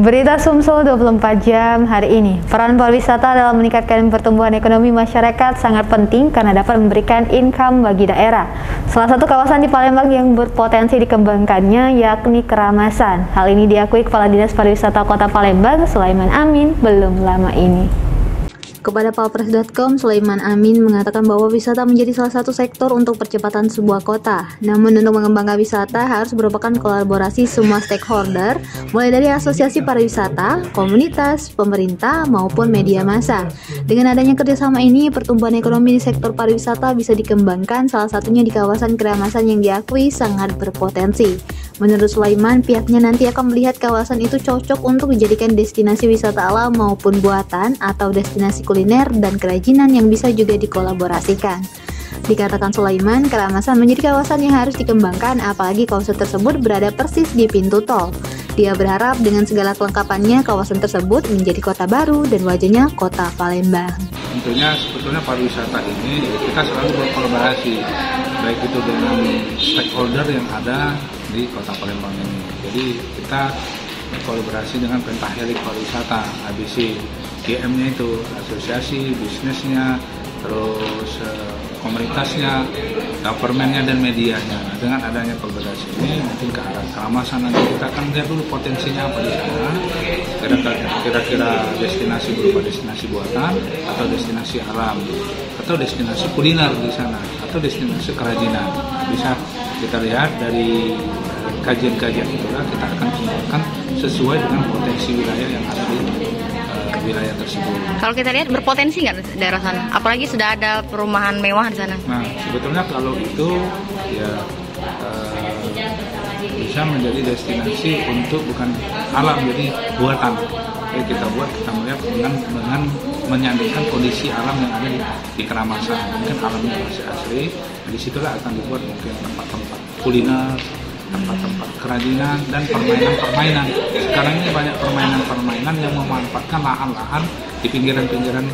Berita Sumsel 24 jam hari ini. Peran pariwisata dalam meningkatkan pertumbuhan ekonomi masyarakat sangat penting karena dapat memberikan income bagi daerah. Salah satu kawasan di Palembang yang berpotensi dikembangkannya yakni Keramasan. Hal ini diakui Kepala Dinas Pariwisata Kota Palembang, Sulaiman Amin, belum lama ini. Kepada palpres.com, Sulaiman Amin mengatakan bahwa wisata menjadi salah satu sektor untuk percepatan sebuah kota. Namun untuk mengembangkan wisata harus merupakan kolaborasi semua stakeholder, mulai dari asosiasi pariwisata, komunitas, pemerintah, maupun media massa. Dengan adanya kerjasama ini, pertumbuhan ekonomi di sektor pariwisata bisa dikembangkan, salah satunya di kawasan Keramasan yang diakui sangat berpotensi. Menurut Sulaiman, pihaknya nanti akan melihat kawasan itu cocok untuk dijadikan destinasi wisata alam maupun buatan atau destinasi kuliner dan kerajinan yang bisa juga dikolaborasikan. Dikatakan Sulaiman, Keramasan menjadi kawasan yang harus dikembangkan, apalagi kawasan tersebut berada persis di pintu tol. Dia berharap dengan segala kelengkapannya, kawasan tersebut menjadi kota baru dan wajahnya kota Palembang. Tentunya sebetulnya pariwisata ini kita selalu berkolaborasi, baik itu dengan stakeholder yang ada di kota Palembang ini. Jadi kita berkolaborasi dengan Pentahelik Pariwisata, ABC, GM-nya itu, asosiasi, bisnisnya, terus komunitasnya, government-nya dan medianya. Nah, dengan adanya kolaborasi ini mungkin ke arah Keramasan, nanti kita akan lihat dulu potensinya apa di sana. Kira-kira destinasi berupa destinasi buatan atau destinasi alam atau destinasi kuliner di sana atau destinasi kerajinan. Bisa kita lihat dari kajian-kajian itulah kita akan kembangkan sesuai dengan potensi wilayah yang ada di wilayah tersebut. Kalau kita lihat berpotensi nggak daerah sana? Apalagi sudah ada perumahan mewah di sana. Nah, sebetulnya kalau itu ya bisa menjadi destinasi untuk bukan alam, jadi buatan. Jadi kita buat, kita melihat dengan menyandingkan kondisi alam yang ada di Keramasan. Mungkin alamnya masih asli, disitulah akan dibuat mungkin tempat-tempat kuliner, tempat-tempat kerajinan dan permainan-permainan. Sekarang ini banyak permainan-permainan yang memanfaatkan lahan-lahan di pinggiran-pinggiran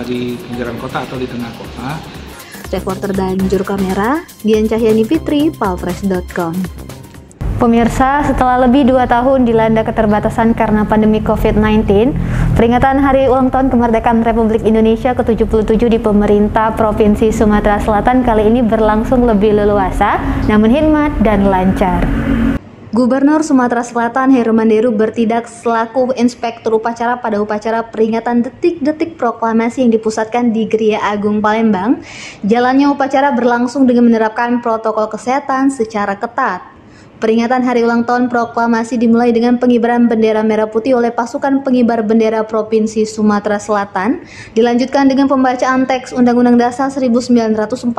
di pinggiran kota atau di tengah kota. Reporter dan juru kamera Dian Cahyani Fitri, palpres.com. Pemirsa, setelah lebih 2 tahun dilanda keterbatasan karena pandemi COVID-19, peringatan Hari Ulang Tahun Kemerdekaan Republik Indonesia ke-77 di pemerintah Provinsi Sumatera Selatan kali ini berlangsung lebih leluasa, namun hikmat dan lancar. Gubernur Sumatera Selatan Heru Manderu bertindak selaku inspektur upacara pada upacara peringatan detik-detik proklamasi yang dipusatkan di Geria Agung Palembang. Jalannya upacara berlangsung dengan menerapkan protokol kesehatan secara ketat. Peringatan Hari Ulang Tahun Proklamasi dimulai dengan pengibaran bendera merah putih oleh pasukan pengibar bendera Provinsi Sumatera Selatan, dilanjutkan dengan pembacaan teks Undang-Undang Dasar 1945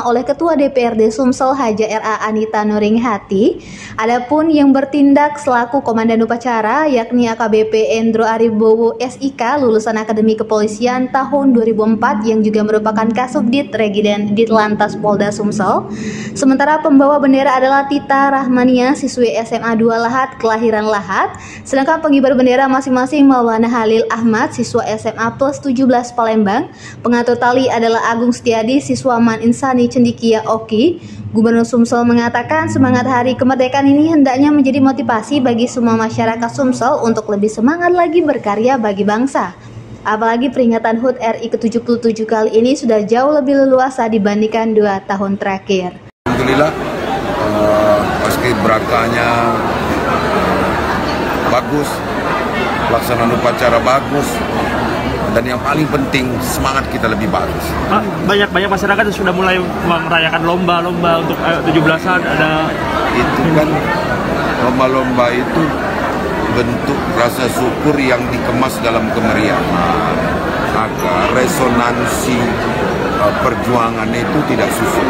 oleh Ketua DPRD Sumsel Haja R.A. Anita Nuringhati. Adapun yang bertindak selaku komandan upacara yakni AKBP Endro Aribowo SIK, lulusan Akademi Kepolisian tahun 2004 yang juga merupakan Kasubdit Regiden Ditlantas Polda Sumsel. Sementara pembawa bendera adalah Tita Rahmania, siswi SMA 2 Lahat, kelahiran Lahat. Sedangkan pengibar bendera masing-masing Maulana Halil Ahmad, siswa SMA plus 17 Palembang. Pengatur tali adalah Agung Setiadi, siswa Man Insani Cendikia Oki. Gubernur Sumsel mengatakan semangat Hari Kemerdekaan ini hendaknya menjadi motivasi bagi semua masyarakat Sumsel untuk lebih semangat lagi berkarya bagi bangsa. Apalagi peringatan HUT RI ke-77 kali ini sudah jauh lebih leluasa dibandingkan 2 tahun terakhir. Alhamdulillah, meski berakanya bagus, pelaksanaan upacara bagus, dan yang paling penting semangat kita lebih bagus. Pak, banyak masyarakat yang sudah mulai merayakan lomba-lomba untuk 17-an ada. Itu kan lomba-lomba itu bentuk rasa syukur yang dikemas dalam kemeriahan. Maka resonansi perjuangan itu tidak susut.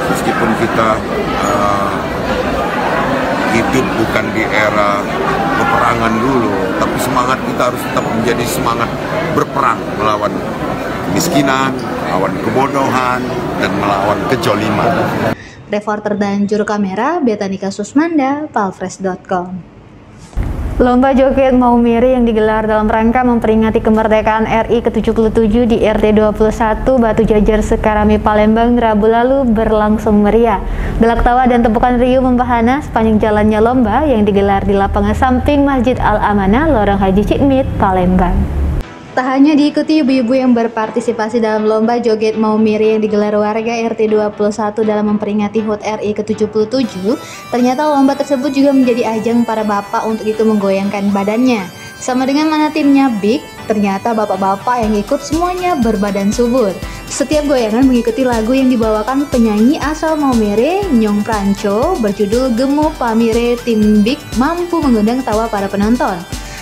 Meskipun kita hidup bukan di era peperangan dulu, tapi semangat kita harus tetap menjadi semangat berperang melawan kemiskinan, melawan kebodohan, dan melawan kejoliman. Reporter dan juru kamera Betanika Susmanda, palpres.com. Lomba joget Maumere yang digelar dalam rangka memperingati kemerdekaan RI ke-77 di RT 21 Batu Jajar Sekarami Palembang Rabu lalu berlangsung meriah. Gelak tawa dan tepukan riuh membahana sepanjang jalannya lomba yang digelar di lapangan samping Masjid Al-Amanah, Lorong Haji Cikmit, Palembang. Tak hanya diikuti ibu-ibu yang berpartisipasi dalam lomba joget Maumere yang digelar warga RT 21 dalam memperingati HUT RI ke-77, ternyata lomba tersebut juga menjadi ajang para bapak untuk itu menggoyangkan badannya. Sama dengan mana timnya Big, ternyata bapak-bapak yang ikut semuanya berbadan subur. Setiap goyangan mengikuti lagu yang dibawakan penyanyi asal Maumere, Nyong Pranco, berjudul Gemu Pamire. Tim Big mampu mengundang tawa para penonton.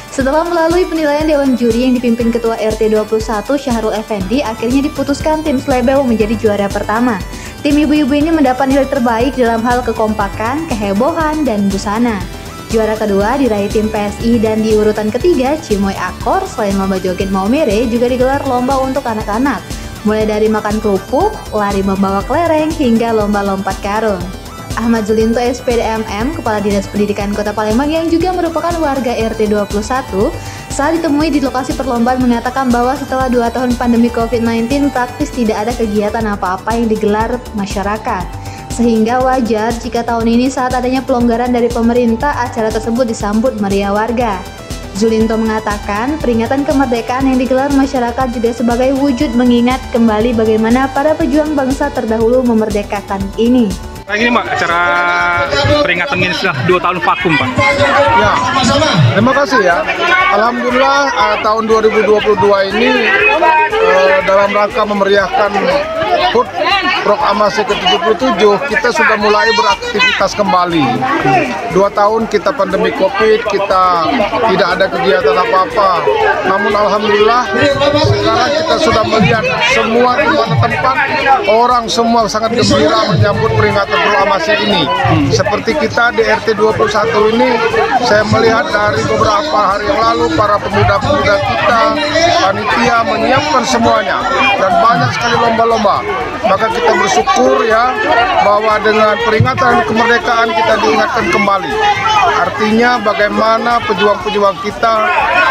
Setelah melalui penilaian Dewan Juri yang dipimpin Ketua RT 21 Syahrul Effendi, akhirnya diputuskan tim Slebel menjadi juara pertama. Tim ibu-ibu ini mendapat nilai terbaik dalam hal kekompakan, kehebohan, dan busana. Juara kedua diraih tim PSI dan di urutan ketiga Cimoy Akor. Selain lomba joget Maumere, juga digelar lomba untuk anak-anak, mulai dari makan kerupuk, lari membawa kelereng, hingga lomba lompat karung. Ahmad Zulinto SPDMM, Kepala Dinas Pendidikan Kota Palembang yang juga merupakan warga RT 21, saat ditemui di lokasi perlombaan mengatakan bahwa setelah 2 tahun pandemi COVID-19 praktis tidak ada kegiatan apa-apa yang digelar masyarakat. Sehingga wajar jika tahun ini saat adanya pelonggaran dari pemerintah, acara tersebut disambut meriah warga. Zulinto mengatakan peringatan kemerdekaan yang digelar masyarakat juga sebagai wujud mengingat kembali bagaimana para pejuang bangsa terdahulu memerdekakan ini. Ini Pak, acara peringatan ini sudah 2 tahun vakum Pak. Ya, terima kasih ya. Alhamdulillah tahun 2022 ini dalam rangka memeriahkan HUT Proklamasi ke-77 kita sudah mulai beraktivitas kembali. 2 tahun kita pandemi COVID, kita tidak ada kegiatan apa-apa. Namun alhamdulillah sekarang kita sudah melihat semua di tempat orang semua sangat gembira menyambut peringatan proklamasi ini. Seperti kita di RT 21 ini, saya melihat dari beberapa hari yang lalu para pemuda-pemuda kita, panitia menyiapkan semuanya dan banyak sekali lomba-lomba. Maka kita bersyukur ya bahwa dengan peringatan kemerdekaan kita diingatkan kembali. Artinya bagaimana pejuang-pejuang kita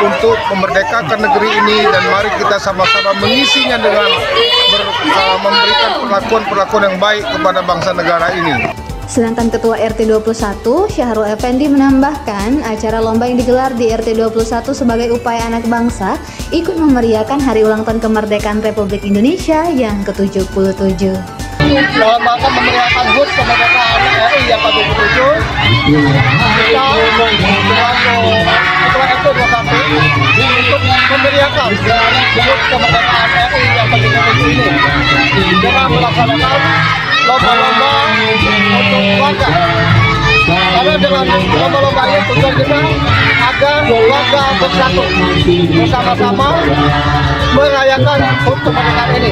untuk memerdekakan negeri ini, dan mari kita sama-sama mengisinya dengan memberikan perlakuan-perlakuan yang baik kepada bangsa negara ini. Sedangkan Ketua RT 21, Syahrul Effendi menambahkan acara lomba yang digelar di RT 21 sebagai upaya anak bangsa ikut memeriahkan hari ulang tahun kemerdekaan Republik Indonesia yang ke-77. Dalam rangka memeriahkan HUT kemerdekaan RI yang ke-77, kita selaku Ketua RT 21 untuk memeriahkan HUT kemerdekaan RI yang ke-77 ini dengan melaksanakan lomba-lomba untuk warga. Karena dengan lomba-lomba ini tujuan kita agar warga bersatu bersama-sama merayakan HUT kemerdekaan ini.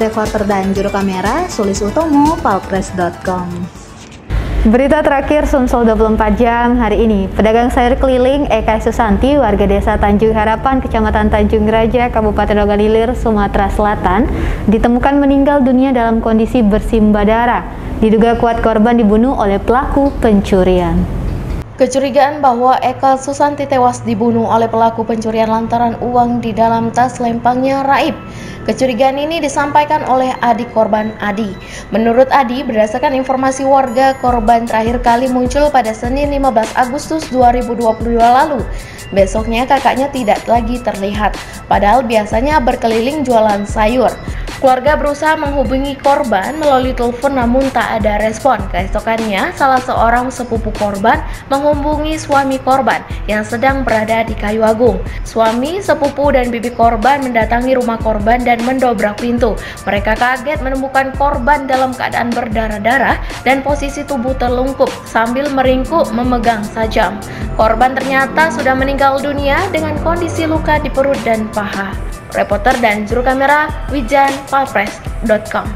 Reporter dan juru kamera Sulis Utomo, palpres.com. Berita terakhir Sumsel 24 jam hari ini. Pedagang sayur keliling Eka Susanti, warga desa Tanjung Harapan, Kecamatan Tanjung Raja, Kabupaten Ogan Ilir, Sumatera Selatan, ditemukan meninggal dunia dalam kondisi bersimbah darah. Diduga kuat korban dibunuh oleh pelaku pencurian. Kecurigaan bahwa Eka Susanti tewas dibunuh oleh pelaku pencurian lantaran uang di dalam tas lempangnya raib. Kecurigaan ini disampaikan oleh adik korban, Adi. Menurut Adi, berdasarkan informasi warga, korban terakhir kali muncul pada Senin 15 Agustus 2022 lalu. Besoknya kakaknya tidak lagi terlihat, padahal biasanya berkeliling jualan sayur. Keluarga berusaha menghubungi korban melalui telepon namun tak ada respon. Keesokannya, salah seorang sepupu korban menghubungi suami korban yang sedang berada di Kayu Agung. Suami, sepupu, dan bibi korban mendatangi rumah korban dan mendobrak pintu. Mereka kaget menemukan korban dalam keadaan berdarah-darah dan posisi tubuh terlungkup sambil meringkuk memegang sajam. Korban ternyata sudah meninggal dunia dengan kondisi luka di perut dan paha. Reporter dan juru kamera Wijan, palpres.com.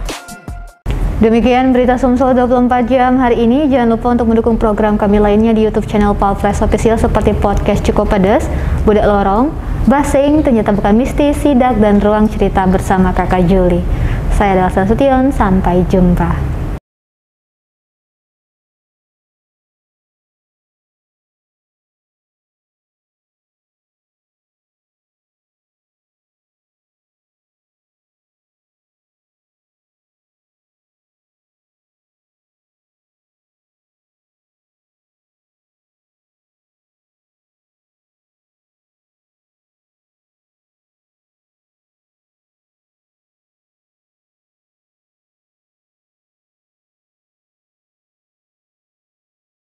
Demikian berita Sumsel 24 jam hari ini. Jangan lupa untuk mendukung program kami lainnya di YouTube channel Palpres Official seperti podcast Cukup Pedas, Budak Lorong, Basing, Ternyata Bukan Mistis, Sidak, dan Ruang Cerita bersama Kakak Juli. Saya Dalsa Sution, sampai jumpa.